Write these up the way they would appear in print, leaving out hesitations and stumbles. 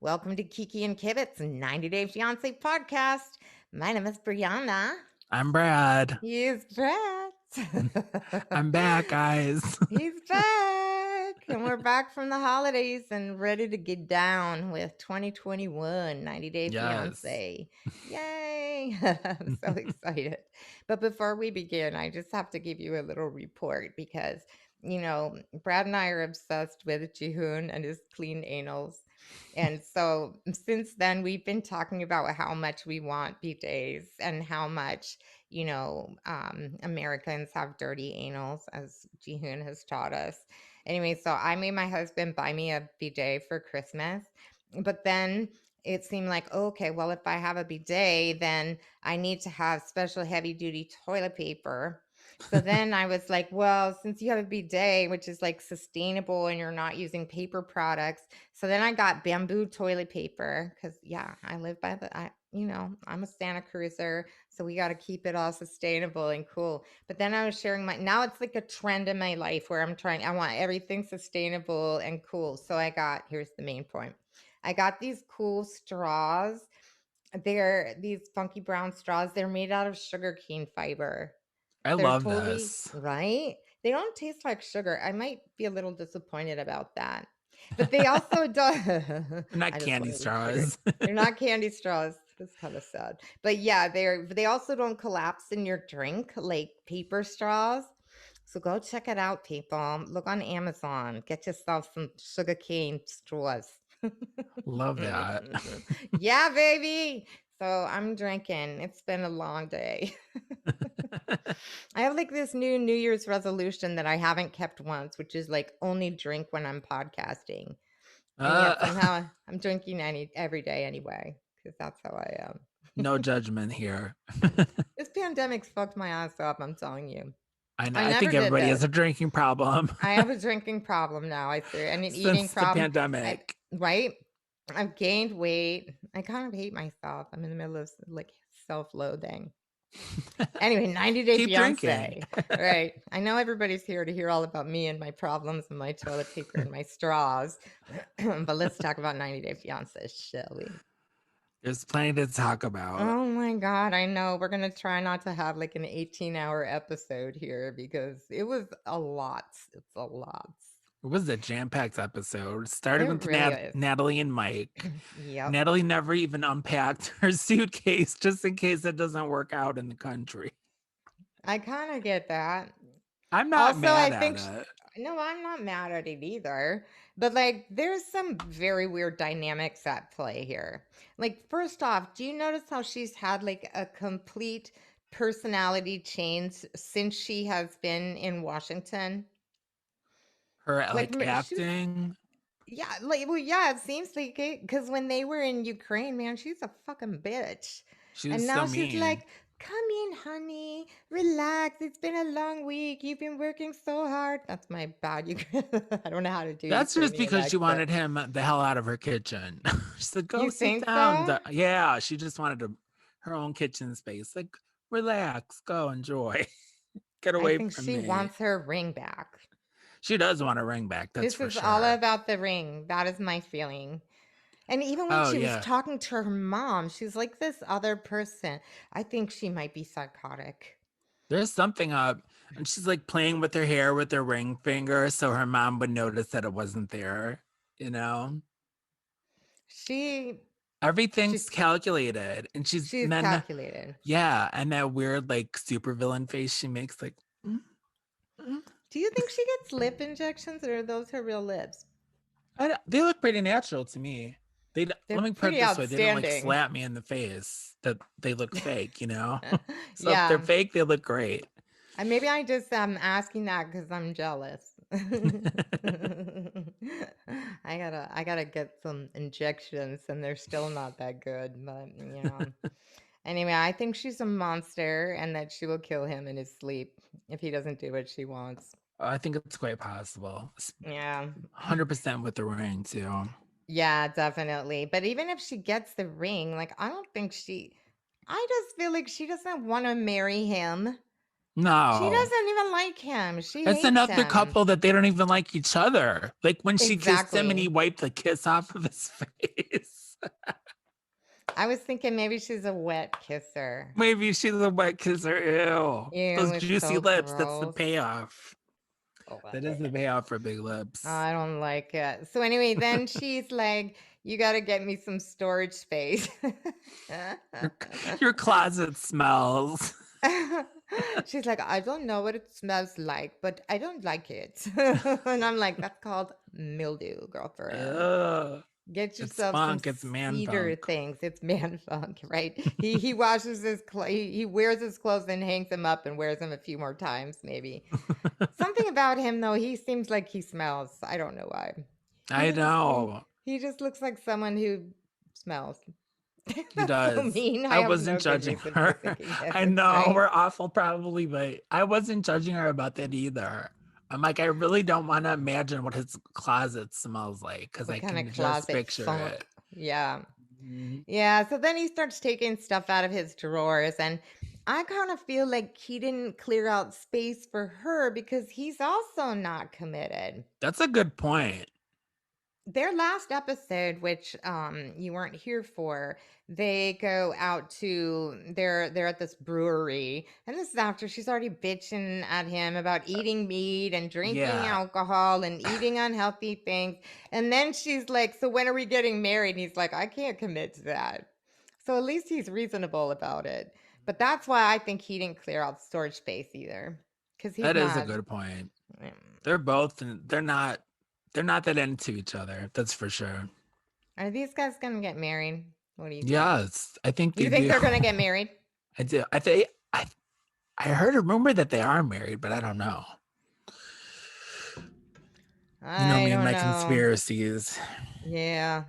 Welcome to Kiki and Kibbitz 90 Day Fiancé podcast. My name is Brianna. I'm Brad. He's Brad. I'm back, guys. He's back. And we're back from the holidays and ready to get down with 2021 90 Day Yes. Fiancé. Yay. I'm so excited. But before we begin, I just have to give you a little report because, Brad and I are obsessed with Jihoon and his clean anals. And so since then, we've been talking about how much we want bidets and how much, Americans have dirty anals, as Jihoon has taught us. Anyway, so I made my husband buy me a bidet for Christmas. But then it seemed like, okay, well, if I have a bidet, then I need to have special heavy duty toilet paper. So then I was like, well, since you have a bidet, which is like sustainable and you're not using paper products. So then I got bamboo toilet paper because, yeah, I live by I'm a Santa Cruiser. So we got to keep it all sustainable and cool. But then I was sharing now it's like a trend in my life where I want everything sustainable and cool. So here's the main point. I got these cool straws. They're these funky brown straws. They're made out of sugarcane-fiber. I They're love totally this. right. They don't taste like sugar. I might be a little disappointed about that. But they also do. Not I just candy want to eat sugar. straws. They're not candy straws. It's kind of sad. But yeah, they also don't collapse in your drink like paper straws. So go check it out, people. Look on Amazon. Get yourself some sugarcane straws. Love that. Yeah, baby. So I'm drinking. It's been a long day. I have like this New Year's resolution that I haven't kept once, which is like only drink when I'm podcasting. And yet somehow I'm drinking every day anyway, because that's how I am. No judgment here. This pandemic's fucked my ass up, I'm telling you. I never think did everybody this. has a drinking problem. I have a drinking problem now, I see, and an eating Since the problem. pandemic. Right? I've gained weight. I kind of hate myself. I'm in the middle of like self-loathing. Anyway, 90 Day Keep drinking. Fiancé. Right. I know everybody's here to hear all about me and my problems and my toilet paper and my straws. But let's talk about 90 Day Fiancé, shall we? There's plenty to talk about. Oh my God, I know. We're going to try not to have like an 18-hour episode here because it was a lot. It's a lot. It was a jam-packed episode. Starting It with really is. Natalie and Mike. Yep. Natalie never even unpacked her suitcase just in case it doesn't work out in the country. I kind of get that. I'm not Also, mad I at think it. no, I'm not mad at it either. But like there's some very weird dynamics at play here. Like first off, do you notice how she's had like a complete personality change since she has been in Washington? Her Like she's acting. yeah, like well yeah, it seems like it because when they were in Ukraine, man, she's a fucking bitch. She was And so now she's mean. like, come in, honey, relax. It's been a long week. You've been working so hard. That's my bad. I don't know how to do That's just Ukrainian because she accent. wanted him the hell out of her kitchen. She said, "Go You sit think down." so? Yeah, she just wanted her own kitchen space. Like, relax, go enjoy, get I away think from she me. wants her ring back. She does want a ring back. That's This for is all sure. about the ring. That is my feeling. And even when Oh she was yeah, talking to her mom, she's like this other person. I think she might be psychotic. there's something up, and she's like playing with her hair with her ring finger, so her mom would notice that it wasn't there. You know, She everything's she's calculated, she's and then calculated. yeah, and that weird like supervillain face she makes, like. Mm. Do you think she gets lip injections or are those her real lips? They look pretty natural to me. They're Let me put it pretty this way: they don't like outstanding. slap me in the face that they look fake, So if they're Yeah. fake, they look great. And maybe I just am asking that because I'm jealous. I gotta get some injections and they're still not that good, but Anyway, I think she's a monster and that she will kill him in his sleep if he doesn't do what she wants. I think it's quite possible. Yeah. 100% with the ring too. Yeah, definitely. But even if she gets the ring, like I don't think I just feel like she doesn't want to marry him. She No. doesn't even like him. She It's hates another him. couple that they don't even like each other. Like when she kissed him and he Exactly. wiped the kiss off of his face. I was thinking maybe she's a wet kisser. Maybe she's a wet kisser. Ew. Ew, Those it's juicy so lips. That's the gross. payoff. Oh, That is the payoff for big lips. I don't like it. So anyway, then she's like, "You got to get me some storage space." Your, your closet smells. She's like, "I don't know what it smells like, but I don't like it." And I'm like, "That's called mildew, girlfriend. Ugh. Get It's yourself some funk. It's man cedar funk. things. It's man funk, right?" He washes his he wears his clothes and hangs them up and wears them a few more times, maybe. Something about him though, he seems like he smells. I don't know why. He I doesn't seem know. he just looks like someone who smells. He That's so does. mean. I I have wasn't no good judging reason for her. thinking I this, know right? we're awful, probably, but I wasn't judging her about that either. I'm like, I really don't want to imagine what his closet smells like because What I kind of can just closet picture funk? it. Yeah. Mhm. Yeah. So then he starts taking stuff out of his drawers. And I kind of feel like he didn't clear out space for her because he's also not committed. That's a good point. Their last episode, which you weren't here for, they go out to they're at this brewery, and this is after she's already bitching at him about eating meat and drinking Yeah, alcohol and eating unhealthy things. And then she's like, "So when are we getting married?" And he's like, "I can't commit to that." So at least he's reasonable about it. But that's why I think he didn't clear out storage space either, because he's that is a not. good point. mm, They're both, they're not that into each other. That's for sure. Are these guys gonna get married? What do you think? Yes, I think they You think do. they're gonna get married? I do. I heard a rumor that they are married, but I don't know. You know I me and don't my know. conspiracies. Yeah.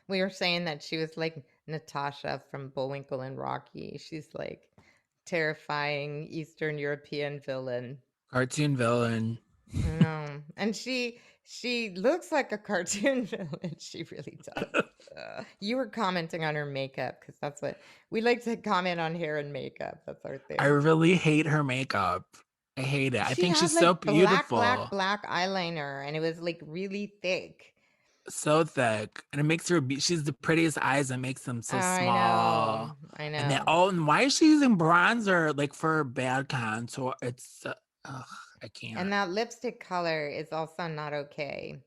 We were saying that she was like Natasha from Bullwinkle and Rocky. She's like terrifying Eastern European villain. Cartoon villain. I know. And she looks like a cartoon villain. She really does. You were commenting on her makeup because that's what we like to comment on, hair and makeup. That's our I thing. really hate her makeup. I hate it. I She think had she's so like black, black, beautiful, black eyeliner, and it was like really thick. so thick, and it makes her. She's the prettiest eyes, and makes them so I know. small. I And then, know. oh, and why is she using bronzer like for her bad contour? It's, ugh, I And can't. that lipstick color is also not okay.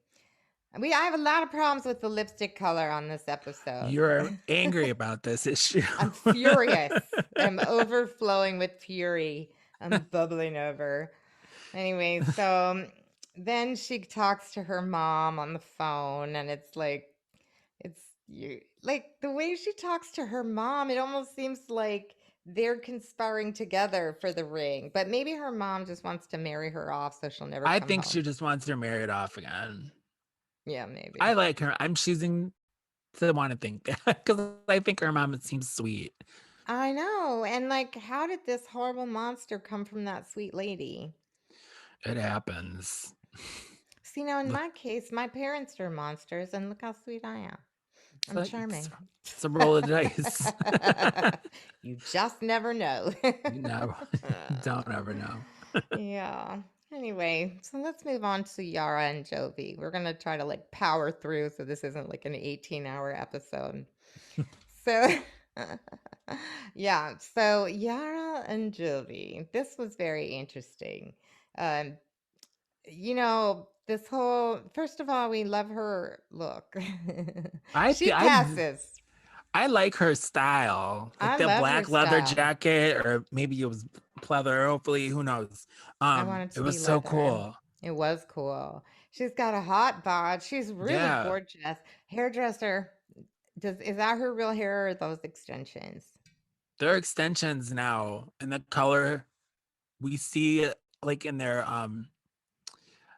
I have a lot of problems with the lipstick color on this episode. You're angry about this issue. I'm furious. I'm overflowing with fury. I'm bubbling over. Anyway, so then she talks to her mom on the phone, and it's like, it's you like the way she talks to her mom, it almost seems like they're conspiring together for the ring. But maybe her mom just wants to marry her off so she'll never I come think she home. just wants her married off again. Yeah, I maybe. like her. I'm choosing to want to think that because I think her mom seems sweet. I know. And like, how did this horrible monster come from that sweet lady? It happens. See, now in my case, my parents are monsters, and look how sweet I am. It's I'm like it's, charming. it's a roll of dice. You just never know. You never, you don't ever know. Yeah. Anyway, so let's move on to Yara and Jovi. We're going to try to like power through so this isn't like an 18-hour episode. So, yeah. So, Yara and Jovi, this was very interesting. Um, this whole, first of all, we love her look. I She feel I passes. I like her style, like I the love her black leather style. jacket, or maybe it was pleather. Hopefully, who knows? I want it It to be was so leather. cool. It was cool. She's got a hot bod. She's really Yeah, gorgeous. Hairdresser, is that her real hair or are those extensions? their extensions now, and the color we see, like in their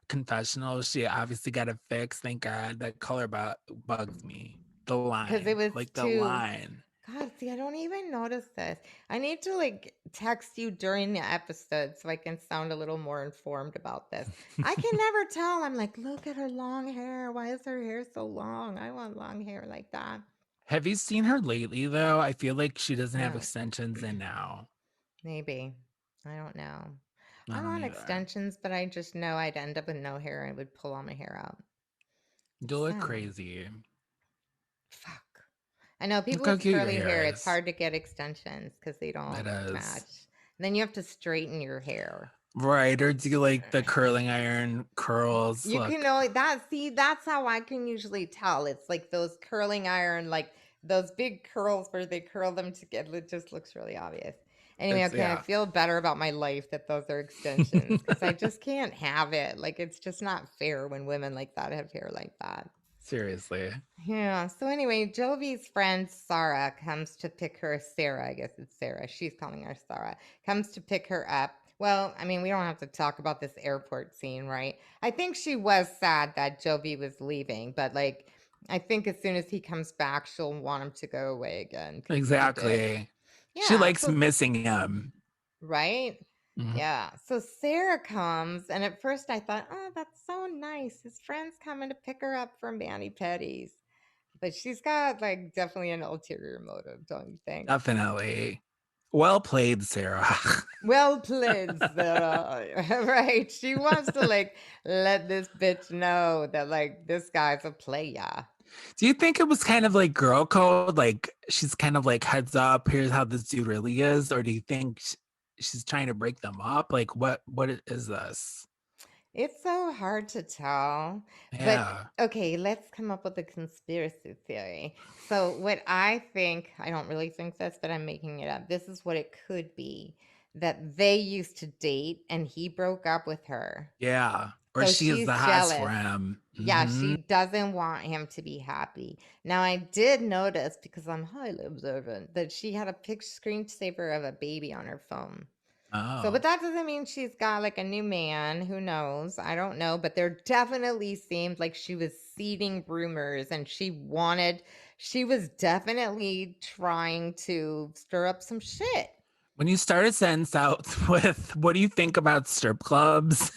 confessional, she obviously got it fixed. Thank God. That color bugs me. The Because it line, was like the too. line. God, see, I don't even notice this. I need to like text you during the episode so I can sound a little more informed about this. I can never tell. I'm like, look at her long hair. Why is her hair so long? I want long hair like that. Have you seen her lately though? I feel like she doesn't have No, extensions in now. maybe. I don't know. I I don't want either. extensions, but I just know I'd end up with no hair and it would pull all my hair out. You look Sad. crazy. Fuck. I know Look people how with cute your curly hair hair, it's is. hard to get extensions because they It don't is. match. And then you have to straighten your hair. Right, or do you like the curling iron curls? You can Look, only that see that's how I can usually tell. It's like those curling iron, like those big curls where they curl them together. It just looks really obvious. Anyway, it's okay, I yeah. feel better about my life that those are extensions because I just can't have it. Like it's just not fair when women like that have hair like that. Seriously. Yeah. So anyway, Jovi's friend Sara comes to pick her. Sarah, I guess it's Sarah. She's calling her Sara. Comes to pick her up. Well, I mean, we don't have to talk about this airport scene, right? I think she was sad that Jovi was leaving, but like, I think as soon as he comes back, she'll want him to go away again because he's a dick. Exactly. She Yeah. likes So missing him. right. Mhm. Yeah. So Sarah comes, and at first I thought, oh, that's so nice. His friend's coming to pick her up from Manny Petty's. But she's got like definitely an ulterior motive, don't you think? Definitely. Well played, Sarah. Well played, Sarah. Right. She wants to like let this bitch know that like this guy's a player. Do you think it was kind of like girl code? Like she's kind of like heads up, here's how this dude really is? Or do you think she's trying to break them up? Like what is this? It's so hard to tell. But Yeah. okay, let's come up with a conspiracy theory. So, what I think, I don't really think this, but I'm making it up. This is what it could be that they used to date and he broke up with her. Yeah. Or So she is the she's house for jealous. him. Yeah, she Hmm. doesn't want him to be happy. Now, I did notice because I'm highly observant that she had a picture screensaver of a baby on her phone. So, but Oh. that doesn't mean she's got like a new man. Who knows? I don't know. But there definitely seemed like she was seeding rumors and she was definitely trying to stir up some shit. When you start a sentence out with what do you think about strip clubs?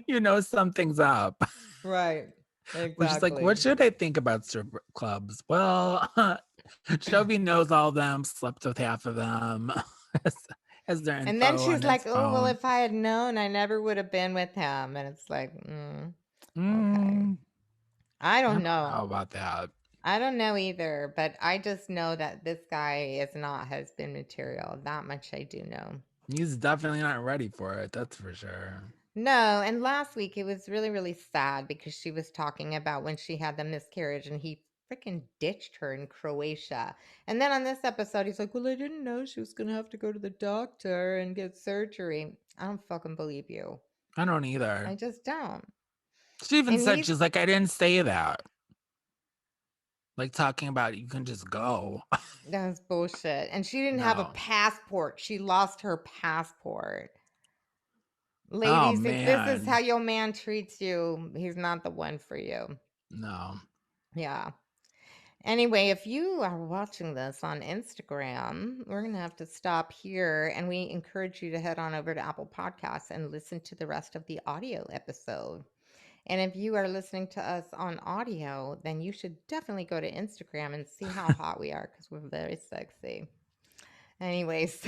You know something's up. Right. Which is like, what Exactly. should I think about strip clubs? Well, Jovi knows all of them, slept with half of them, has, has their And then info on she's like, his oh, well, phone. if I had known, I never would have been with him. And it's like, okay. Mm, I I don't don't know. know about that. I don't know either, but I just know that this guy is not husband material. That much I do know. He's definitely not ready for it. That's for sure. No, and last week it was really, really sad because she was talking about when she had the miscarriage and he freaking ditched her in Croatia. And then on this episode, he's like, well, I didn't know she was going to have to go to the doctor and get surgery. I don't fucking believe you. I don't I either. just don't. She even And said, he's she's like, I didn't say that. Like talking about you can just go. That's bullshit. And she didn't have a No. passport. She lost her passport. Oh, Ladies, if this is how man. your man treats you, he's not the one for you. No. Yeah. Anyway, if you are watching this on Instagram, we're going to have to stop here and we encourage you to head on over to Apple Podcasts and listen to the rest of the audio episode. And if you are listening to us on audio, then you should definitely go to Instagram and see how hot we are because we're very sexy. Anyways,